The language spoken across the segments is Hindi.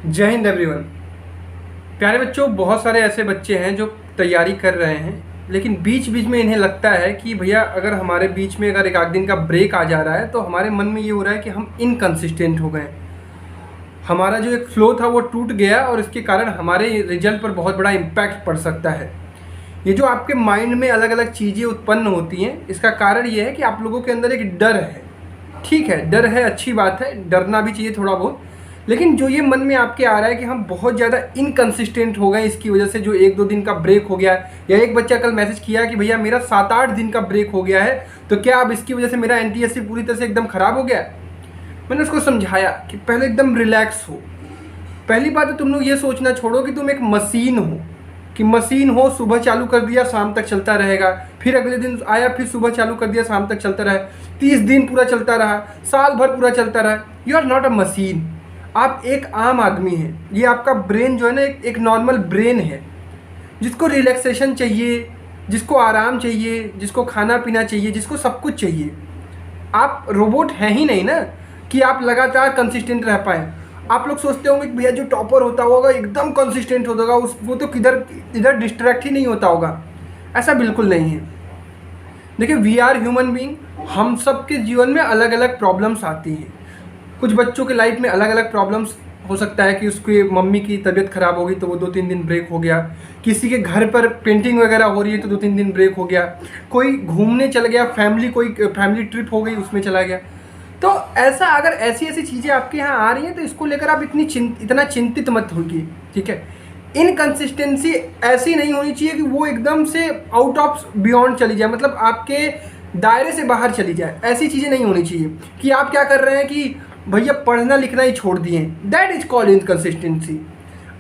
जय हिंद एवरीवन। प्यारे बच्चों, बहुत सारे ऐसे बच्चे हैं जो तैयारी कर रहे हैं, लेकिन बीच बीच में इन्हें लगता है कि भैया अगर हमारे बीच में अगर एक आध दिन का ब्रेक आ जा रहा है तो हमारे मन में ये हो रहा है कि हम इनकंसिस्टेंट हो गए, हमारा जो एक फ्लो था वो टूट गया और इसके कारण हमारे रिजल्ट पर बहुत बड़ा इम्पैक्ट पड़ सकता है। ये जो आपके माइंड में अलग अलग चीज़ें उत्पन्न होती हैं, इसका कारण ये है कि आप लोगों के अंदर एक डर है। ठीक है, डर है, अच्छी बात है, डरना भी चाहिए थोड़ा बहुत। लेकिन जो ये मन में आपके आ रहा है कि हम बहुत ज़्यादा इनकंसिस्टेंट हो गए इसकी वजह से, जो एक दो दिन का ब्रेक हो गया है, या एक बच्चा कल मैसेज किया कि भैया मेरा 7-8 दिन का ब्रेक हो गया है, तो क्या अब इसकी वजह से मेरा एनटीएससी पूरी तरह से एकदम ख़राब हो गया है। मैंने उसको समझाया कि पहले एकदम रिलैक्स हो। पहली बात तो तुम लोग ये सोचना छोड़ो कि तुम एक मशीन हो, कि मशीन हो, सुबह चालू कर दिया शाम तक चलता रहेगा, फिर अगले दिन आया फिर सुबह चालू कर दिया शाम तक चलता रहा, 30 दिन पूरा चलता रहा, साल भर पूरा चलता रहा। You are not a machine, आप एक आम आदमी हैं। ये आपका ब्रेन जो है ना, एक नॉर्मल ब्रेन है जिसको रिलैक्सेशन चाहिए, जिसको आराम चाहिए, जिसको खाना पीना चाहिए, जिसको सब कुछ चाहिए। आप रोबोट हैं ही नहीं ना कि आप लगातार कंसिस्टेंट रह पाएँ। आप लोग सोचते होंगे कि भैया जो टॉपर होता होगा एकदम कंसिस्टेंट होता होगा, उस वो तो किधर इधर डिस्ट्रैक्ट ही नहीं होता होगा। ऐसा बिल्कुल नहीं है। देखिए, वी आर ह्यूमन बीइंग, हम सब के जीवन में अलग अलग प्रॉब्लम्स आती हैं। कुछ बच्चों के लाइफ में अलग अलग प्रॉब्लम्स हो सकता है कि उसकी मम्मी की तबीयत ख़राब हो गई तो वो 2-3 दिन ब्रेक हो गया, किसी के घर पर पेंटिंग वगैरह हो रही है तो 2-3 दिन ब्रेक हो गया, कोई घूमने चल गया, कोई फैमिली ट्रिप हो गई उसमें चला गया। तो ऐसा अगर ऐसी ऐसी चीज़ें आपके यहाँ आ रही हैं तो इसको लेकर आप इतना चिंतित मत होइए। ठीक है, इनकंसिस्टेंसी ऐसी नहीं होनी चाहिए कि वो एकदम से आउट ऑफ बियॉन्ड चली जाए, मतलब आपके दायरे से बाहर चली जाए। ऐसी चीज़ें नहीं होनी चाहिए कि आप क्या कर रहे हैं कि भैया पढ़ना लिखना ही छोड़ दिए, दैट इज कॉल्ड इनकंसिस्टेंसी।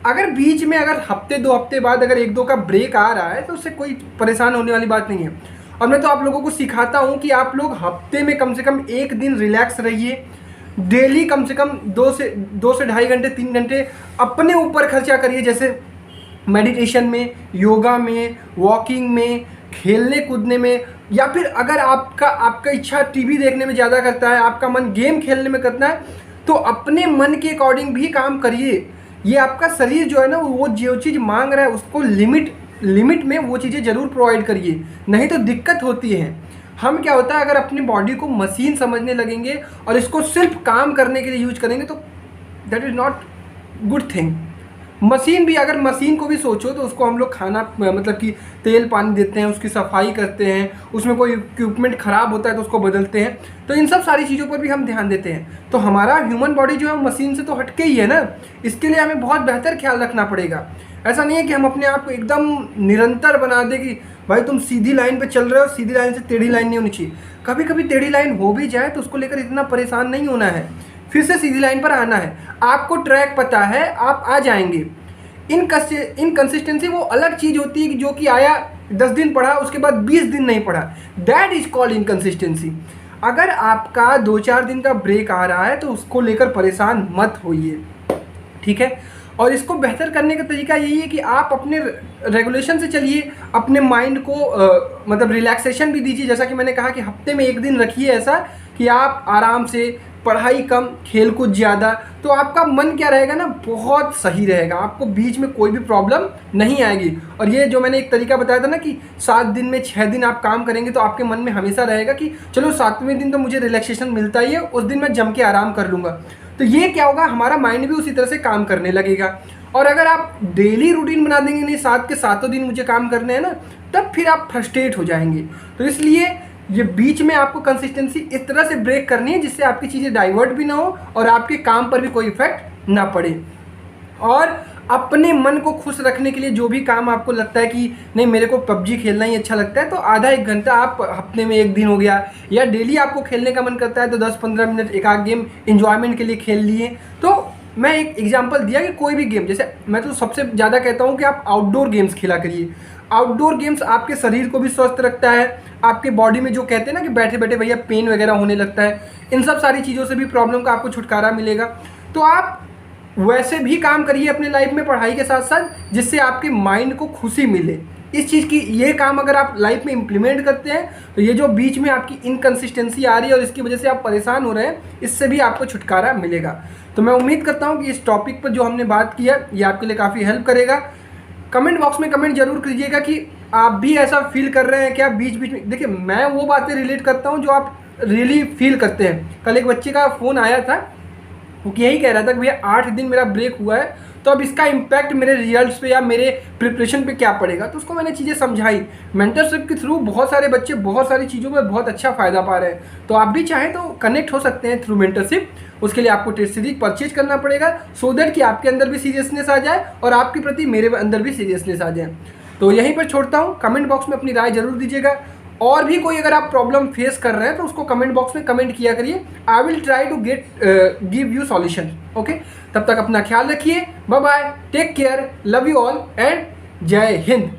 अगर बीच में अगर हफ्ते 2 हफ्ते बाद अगर 1-2 का ब्रेक आ रहा है तो उससे कोई परेशान होने वाली बात नहीं है। और मैं तो आप लोगों को सिखाता हूँ कि आप लोग हफ्ते में कम से कम 1 दिन रिलैक्स रहिए। डेली कम से कम 2 से 2.5 घंटे 3 घंटे अपने ऊपर खर्चा करिए, जैसे मेडिटेशन में, योगा में, वॉकिंग में, खेलने कूदने में, या फिर अगर आपका इच्छा टीवी देखने में ज़्यादा करता है, आपका मन गेम खेलने में करता है, तो अपने मन के अकॉर्डिंग भी काम करिए। ये आपका शरीर जो है ना, वो जो चीज़ मांग रहा है उसको लिमिट में वो चीज़ें ज़रूर प्रोवाइड करिए, नहीं तो दिक्कत होती है। हम क्या होता है, अगर अपनी बॉडी को मशीन समझने लगेंगे और इसको सिर्फ काम करने के लिए यूज करेंगे तो that is not good thing. Machine भी, अगर मशीन को भी सोचो तो उसको हम लोग खाना मतलब कि तेल पानी देते हैं, उसकी सफाई करते हैं, उसमें कोई इक्विपमेंट ख़राब होता है तो उसको बदलते हैं, तो इन सब सारी चीज़ों पर भी हम ध्यान देते हैं। तो हमारा ह्यूमन बॉडी जो है मशीन से तो हटके ही है ना, इसके लिए हमें बहुत बेहतर ख्याल रखना पड़ेगा। ऐसा नहीं है कि हम अपने आप को एकदम निरंतर बना दें कि भाई तुम सीधी लाइन पे चल रहे हो, सीधी लाइन से टेढ़ी लाइन नहीं होनी चाहिए। कभी कभी टेढ़ी लाइन हो भी जाए तो उसको लेकर इतना परेशान नहीं होना है, फिर से सीधी लाइन पर आना है। आपको ट्रैक पता है, आप आ जाएंगे। इनकंसिस्टेंसी वो अलग चीज़ होती है कि जो कि आया 10 दिन पढ़ा उसके बाद 20 दिन नहीं पढ़ा, दैट इज कॉल्ड इनकंसिस्टेंसी। अगर आपका 2-4 दिन का ब्रेक आ रहा है तो उसको लेकर परेशान मत होइए। ठीक है, और इसको बेहतर करने का तरीका यही है कि आप अपने रेगुलेशन से चलिए, अपने माइंड को मतलब रिलैक्सेशन भी दीजिए। जैसा कि मैंने कहा कि हफ्ते में 1 दिन रखिए ऐसा कि आप आराम से, पढ़ाई कम, खेल कूद ज़्यादा, तो आपका मन क्या रहेगा ना, बहुत सही रहेगा, आपको बीच में कोई भी प्रॉब्लम नहीं आएगी। और ये जो मैंने एक तरीका बताया था ना कि 7 दिन में 6 दिन आप काम करेंगे तो आपके मन में हमेशा रहेगा कि चलो 7वें दिन तो मुझे रिलैक्सेशन मिलता ही है, उस दिन मैं जम के आराम कर लूँगा। तो ये क्या होगा, हमारा माइंड भी उसी तरह से काम करने लगेगा। और अगर आप डेली रूटीन बना देंगे, नहीं 7 के 7 दिन मुझे काम करने हैं ना, तब फिर आप फ्रस्ट्रेट हो जाएंगे। तो इसलिए ये बीच में आपको कंसिस्टेंसी इस तरह से ब्रेक करनी है जिससे आपकी चीज़ें डाइवर्ट भी ना हो और आपके काम पर भी कोई इफेक्ट ना पड़े। और अपने मन को खुश रखने के लिए जो भी काम आपको लगता है कि नहीं मेरे को पबजी खेलना ही अच्छा लगता है, तो आधा 1 घंटा आप हफ्ते में 1 दिन हो गया, या डेली आपको खेलने का मन करता है तो 10-15 मिनट एक आध गेम इन्जॉयमेंट के लिए खेल लिए। तो मैं एक एग्जांपल दिया कि कोई भी गेम, जैसे मैं तो सबसे ज़्यादा कहता हूँ कि आप आउटडोर गेम्स खेला करिए। आउटडोर गेम्स आपके शरीर को भी स्वस्थ रखता है, आपके बॉडी में जो कहते हैं ना कि बैठे बैठे भैया पेन वगैरह होने लगता है, इन सब सारी चीज़ों से भी प्रॉब्लम का आपको छुटकारा मिलेगा। तो आप वैसे भी काम करिए अपने लाइफ में पढ़ाई के साथ साथ, जिससे आपके माइंड को खुशी मिले। इस चीज़ की ये काम अगर आप लाइफ में इम्प्लीमेंट करते हैं तो ये जो बीच में आपकी इनकन्सिस्टेंसी आ रही है और इसकी वजह से आप परेशान हो रहे हैं, इससे भी आपको छुटकारा मिलेगा। तो मैं उम्मीद करता हूँ कि इस टॉपिक पर जो हमने बात किया ये आपके लिए काफ़ी हेल्प करेगा। कमेंट बॉक्स में कमेंट जरूर कीजिएगा कि आप भी ऐसा फील कर रहे हैं क्या बीच बीच में। देखिए, मैं वो बातें रिलेट करता हूँ जो आप रियली फील करते हैं। कल एक बच्चे का फ़ोन आया था, वो यही कह रहा था कि भैया 8 दिन मेरा ब्रेक हुआ है, तो अब इसका इम्पैक्ट मेरे रिजल्ट्स पे या मेरे प्रिपरेशन पे क्या पड़ेगा। तो उसको मैंने चीज़ें समझाई। मेंटरशिप के थ्रू बहुत सारे बच्चे बहुत सारी चीज़ों में बहुत अच्छा फ़ायदा पा रहे हैं। तो आप भी चाहें तो कनेक्ट हो सकते हैं थ्रू मेंटरशिप। उसके लिए आपको टेस्ट सीरीज परचेज करना पड़ेगा, सो दैट कि आपके अंदर भी सीरियसनेस आ जाए और आपके प्रति मेरे अंदर भी सीरियसनेस आ जाए। तो यहीं पर छोड़ता हूँ। कमेंट बॉक्स में अपनी राय जरूर दीजिएगा। और भी कोई अगर आप प्रॉब्लम फेस कर रहे हैं तो उसको कमेंट बॉक्स में कमेंट किया करिए। I will try to give you solution. Okay, तब तक अपना ख्याल रखिए। Bye bye, take care, love you all and जय हिंद।